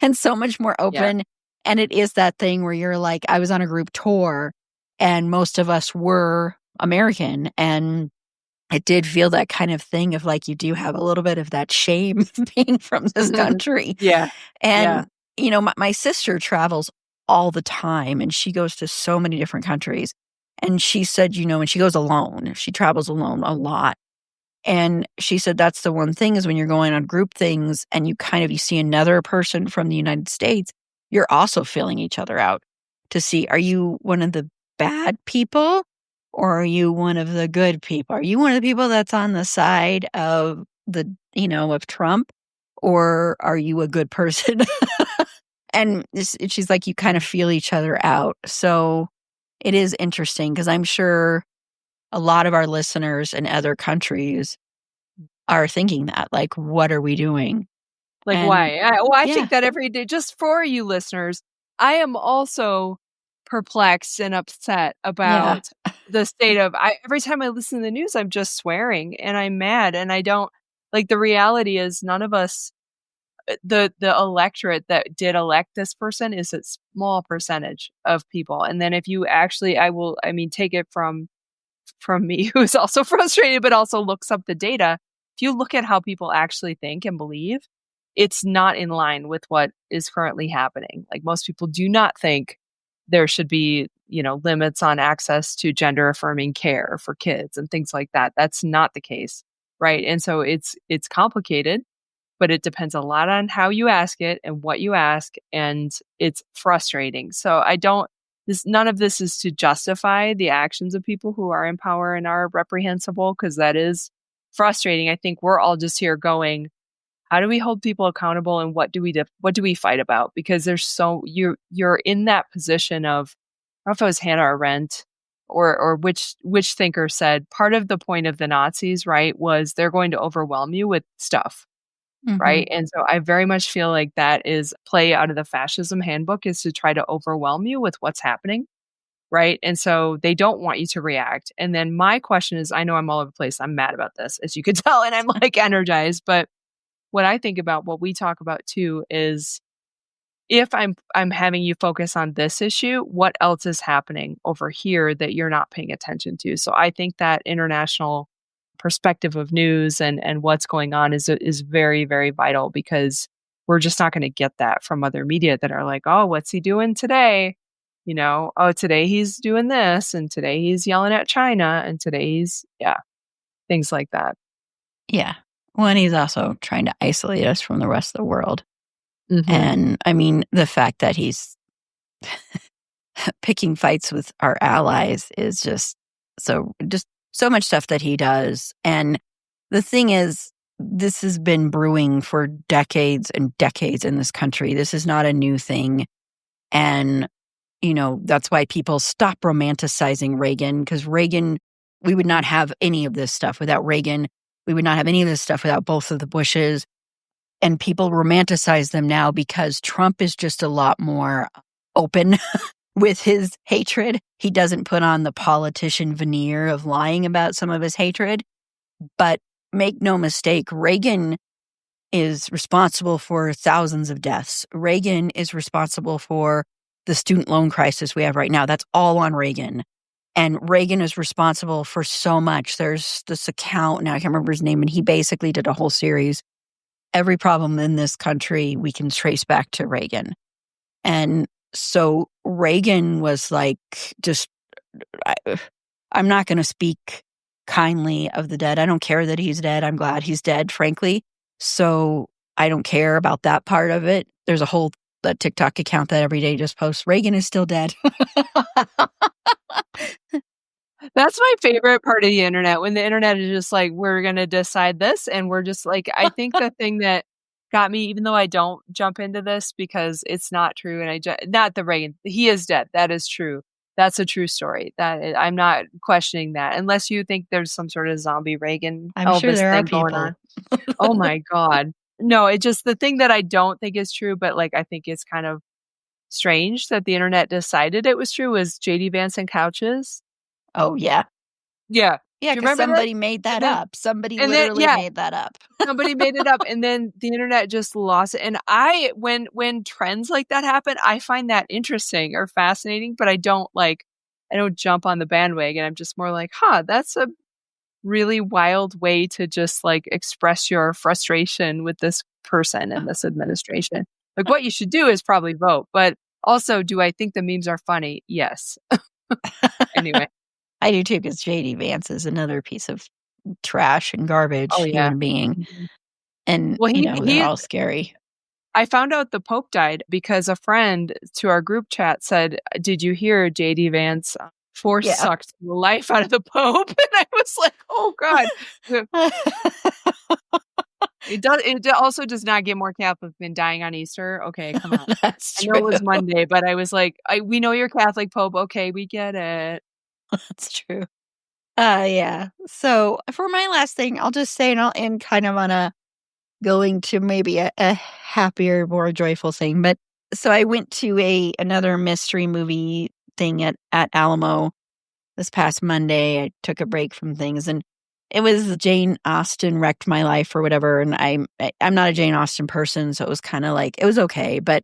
Speaker 4: and so much more open. Yeah. And it is that thing where you're like, I was on a group tour and most of us were American, and it did feel that kind of thing of like, you do have a little bit of that shame being from this country.
Speaker 5: Yeah.
Speaker 4: And, you know, my sister travels all the time and she goes to so many different countries. And she said, you know, and she goes alone, she travels alone a lot. And she said, that's the one thing is when you're going on group things and you see another person from the United States, you're also filling each other out to see, are you one of the bad people or are you one of the good people? Are you one of the people that's on the side of of Trump, or are you a good person? And she's like, you kind of feel each other out. So it is interesting because I'm sure a lot of our listeners in other countries are thinking that, like, what are we doing?
Speaker 5: Like, why? I think that every day, just for you listeners, I am also perplexed and upset about the state of, every time I listen to the news, I'm just swearing and I'm mad. And I don't, like, the reality is none of us, the electorate that did elect this person is a small percentage of people. And then if you actually, take it from me, who's also frustrated, but also looks up the data. If you look at how people actually think and believe, it's not in line with what is currently happening. Like, most people do not think there should be, limits on access to gender affirming care for kids and things like that. That's not the case. Right. And so it's complicated, but it depends a lot on how you ask it and what you ask. And it's frustrating. So none of this is to justify the actions of people who are in power and are reprehensible, because that is frustrating. I think we're all just here going, how do we hold people accountable, and what do we fight about? Because you're in that position of, I don't know if it was Hannah Arendt or which thinker said, part of the point of the Nazis, right, was they're going to overwhelm you with stuff. Mm-hmm. Right. And so I very much feel like that is play out of the fascism handbook, is to try to overwhelm you with what's happening. Right. And so they don't want you to react. And then my question is, I know I'm all over the place. I'm mad about this, as you could tell, and I'm like energized. But what I think about, what we talk about too, is if I'm having you focus on this issue, what else is happening over here that you're not paying attention to? So I think that international perspective of news and what's going on is very, very vital, because we're just not going to get that from other media that are like, oh, what's he doing today? Oh, today he's doing this, and today he's yelling at China, and today he's, things like that.
Speaker 4: Yeah. Well, and he's also trying to isolate us from the rest of the world. Mm-hmm. And I mean, the fact that he's picking fights with our allies is just so much stuff that he does. And the thing is, this has been brewing for decades and decades in this country. This is not a new thing. And, that's why people stop romanticizing Reagan, because Reagan, we would not have any of this stuff without Reagan. We would not have any of this stuff without both of the Bushes. And people romanticize them now because Trump is just a lot more open with his hatred. He doesn't put on the politician veneer of lying about some of his hatred. But make no mistake, Reagan is responsible for thousands of deaths. Reagan is responsible for the student loan crisis we have right now. That's all on Reagan. And Reagan is responsible for so much. There's this account, now I can't remember his name, and he basically did a whole series. Every problem in this country we can trace back to Reagan. And so Reagan was like, I'm not going to speak kindly of the dead. I don't care that he's dead. I'm glad he's dead, frankly. So I don't care about that part of it. There's a whole TikTok account that every day just posts, Reagan is still dead.
Speaker 5: That's my favorite part of the internet, when the internet is just like, we're going to decide this. And we're just like, I think the thing that got me, even though I don't jump into this because it's not true. And not the Reagan, he is dead. That is true. That's a true story. I'm not questioning that, unless you think there's some sort of zombie Reagan
Speaker 4: I'm sure there
Speaker 5: thing
Speaker 4: are people
Speaker 5: going on. Oh my God. No, it just, the thing that I don't think is true, but like, I think it's kind of strange that the internet decided it was true, was JD Vance and couches.
Speaker 4: Oh, yeah.
Speaker 5: Yeah.
Speaker 4: Yeah, because somebody made that up. Somebody literally made that up.
Speaker 5: Somebody made it up, and then the internet just lost it. And when trends like that happen, I find that interesting or fascinating, but I don't jump on the bandwagon. I'm just more like, that's a really wild way to just like express your frustration with this person and this administration. Like, what you should do is probably vote. But also, do I think the memes are funny? Yes. Anyway.
Speaker 4: I do too, because JD Vance is another piece of trash and garbage human being. Mm-hmm. And, they're all scary.
Speaker 5: I found out the Pope died because a friend to our group chat said, did you hear JD Vance sucked the life out of the Pope? And I was like, oh God. It also does not get more Catholic than dying on Easter. Okay, come on.
Speaker 4: That's true.
Speaker 5: I know it was Monday, but I was like, we know you're Catholic, Pope. Okay, we get it.
Speaker 4: That's true. Yeah. So for my last thing, I'll just say, and I'll end kind of on a going to maybe a happier, more joyful thing. But so I went to another mystery movie thing at Alamo this past Monday. I took a break from things, and it was Jane Austen Wrecked My Life or whatever. And I'm not a Jane Austen person, so it was kind of like, it was okay, but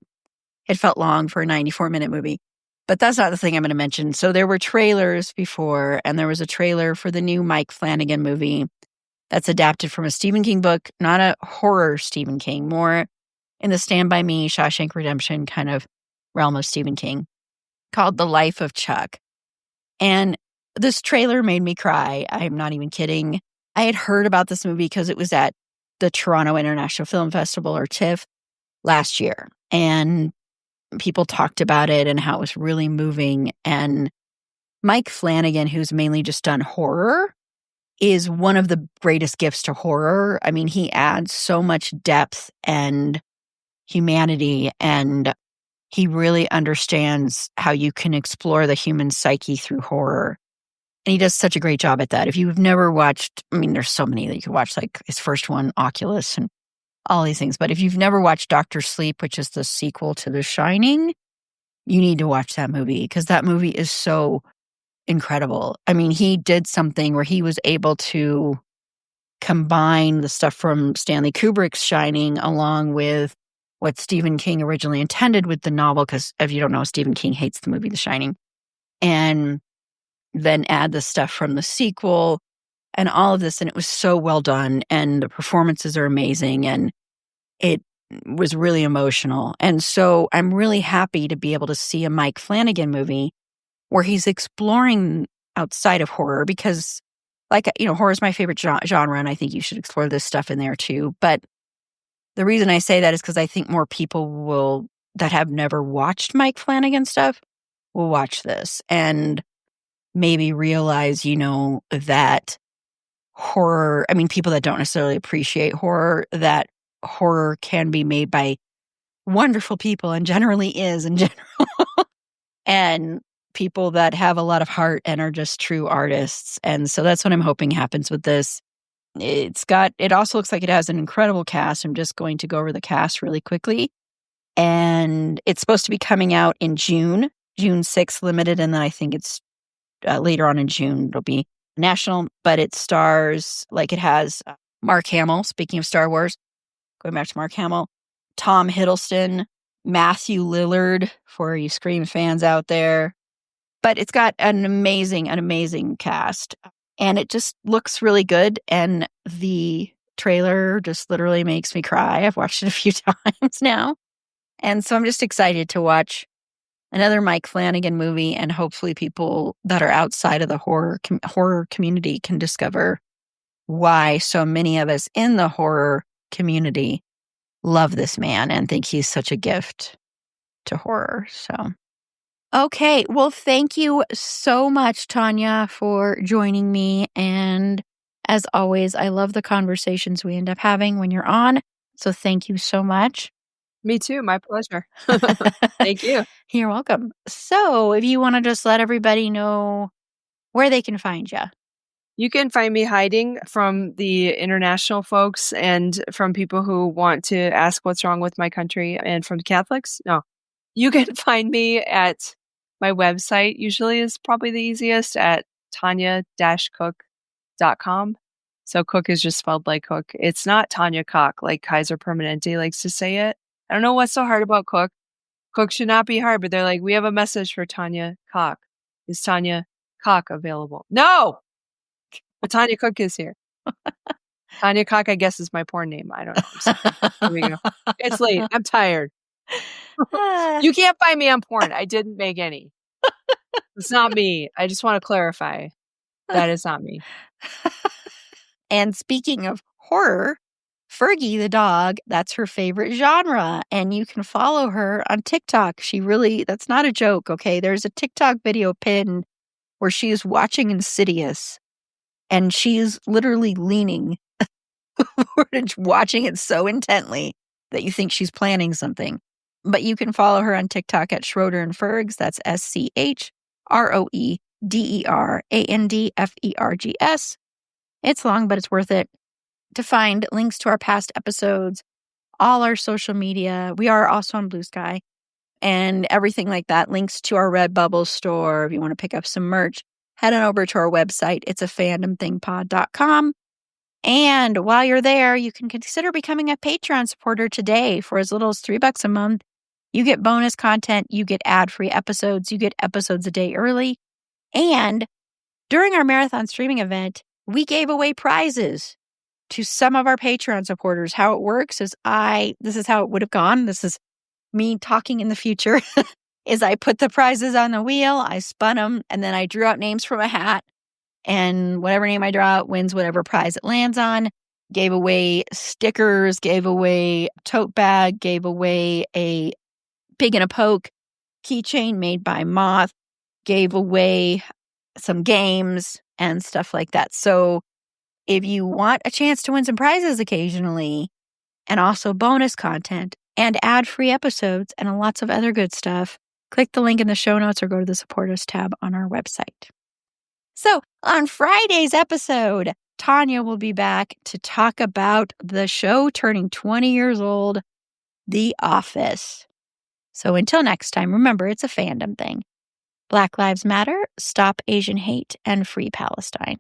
Speaker 4: it felt long for a 94-minute movie. But that's not the thing I'm going to mention. So there were trailers before, and there was a trailer for the new Mike Flanagan movie that's adapted from a Stephen King book, not a horror Stephen King, more in the Stand By Me, Shawshank Redemption kind of realm of Stephen King, called The Life of Chuck. And this trailer made me cry. I'm not even kidding. I had heard about this movie because it was at the Toronto International Film Festival, or TIFF, last year. And people talked about it and how it was really moving. And Mike Flanagan, who's mainly just done horror, is one of the greatest gifts to horror. I mean, he adds so much depth and humanity, and he really understands how you can explore the human psyche through horror. And he does such a great job at that. If you've never watched, I mean, there's so many that you could watch, like his first one, Oculus, and all these things. But if you've never watched Dr. Sleep, which is the sequel to The Shining, you need to watch that movie, because that movie is so incredible. I mean, he did something where he was able to combine the stuff from Stanley Kubrick's Shining along with what Stephen King originally intended with the novel, because if you don't know, Stephen King hates the movie The Shining, and then add the stuff from the sequel and all of this. And it was so well done, and the performances are amazing, and it was really emotional. And so I'm really happy to be able to see a Mike Flanagan movie where he's exploring outside of horror, because, like, you know, horror is my favorite genre, and I think you should explore this stuff in there too. But the reason I say that is because I think more people that have never watched Mike Flanagan stuff will watch this and maybe realize, you know, that horror, I mean, people that don't necessarily appreciate horror, that horror can be made by wonderful people, and generally is in general, and people that have a lot of heart and are just true artists. And so that's what I'm hoping happens with this. It also looks like it has an incredible cast. I'm just going to go over the cast really quickly. And it's supposed to be coming out in June 6th, limited. And then I think it's later on in June, it'll be national, but it stars, like, it has Mark Hamill, speaking of Star Wars, going back to Mark Hamill, Tom Hiddleston, Matthew Lillard, for you Scream fans out there. But it's got an amazing cast, and it just looks really good. And the trailer just literally makes me cry. I've watched it a few times now. And so I'm just excited to watch another Mike Flanagan movie, and hopefully people that are outside of the horror community can discover why so many of us in the horror community love this man and think he's such a gift to horror. So, okay. Well, thank you so much, Tanya, for joining me. And as always, I love the conversations we end up having when you're on. So thank you so much.
Speaker 5: Me too. My pleasure. Thank you.
Speaker 4: You're welcome. So if you want to just let everybody know where they can find you.
Speaker 5: You can find me hiding from the international folks and from people who want to ask what's wrong with my country, and from Catholics. No, you can find me at my website, usually is probably the easiest, at tanya-cook.com. So Cook is just spelled like Cook. It's not Tanya Cock, like Kaiser Permanente likes to say it. I don't know what's so hard about Cook. Cook should not be hard, but they're like, we have a message for Tanya Cock. Is Tanya Cock available? No! But Tanya Cook is here. Tanya Cock, I guess, is my porn name. I don't know. Here we go. It's late. I'm tired. You can't find me on porn. I didn't make any. It's not me. I just want to clarify. That is not me.
Speaker 4: And speaking of horror, Fergie the dog, that's her favorite genre. And you can follow her on TikTok. That's not a joke, okay? There's a TikTok video pinned where she is watching Insidious, and she is literally leaning watching it so intently that you think she's planning something. But you can follow her on TikTok at Schroeder and Fergs. That's SCHROEDERANDFERGS. It's long, but it's worth it. To find links to our past episodes, all our social media. We are also on Blue Sky and everything like that. Links to our Redbubble store. If you want to pick up some merch, head on over to our website. It's afandomthingpod.com. And while you're there, you can consider becoming a Patreon supporter today for as little as $3 a month. You get bonus content. You get ad-free episodes. You get episodes a day early. And during our marathon streaming event, we gave away prizes to some of our Patreon supporters. How it works is this is how it would have gone. This is me talking in the future, is I put the prizes on the wheel, I spun them, and then I drew out names from a hat. And whatever name I draw out wins whatever prize it lands on. Gave away stickers, gave away a tote bag, gave away a pig in a poke keychain made by Moth, gave away some games and stuff like that. So if you want a chance to win some prizes occasionally, and also bonus content and ad-free episodes and lots of other good stuff, click the link in the show notes or go to the Support Us tab on our website. So on Friday's episode, Tanya will be back to talk about the show turning 20 years old, The Office. So until next time, remember, it's a fandom thing. Black Lives Matter, Stop Asian Hate, and Free Palestine.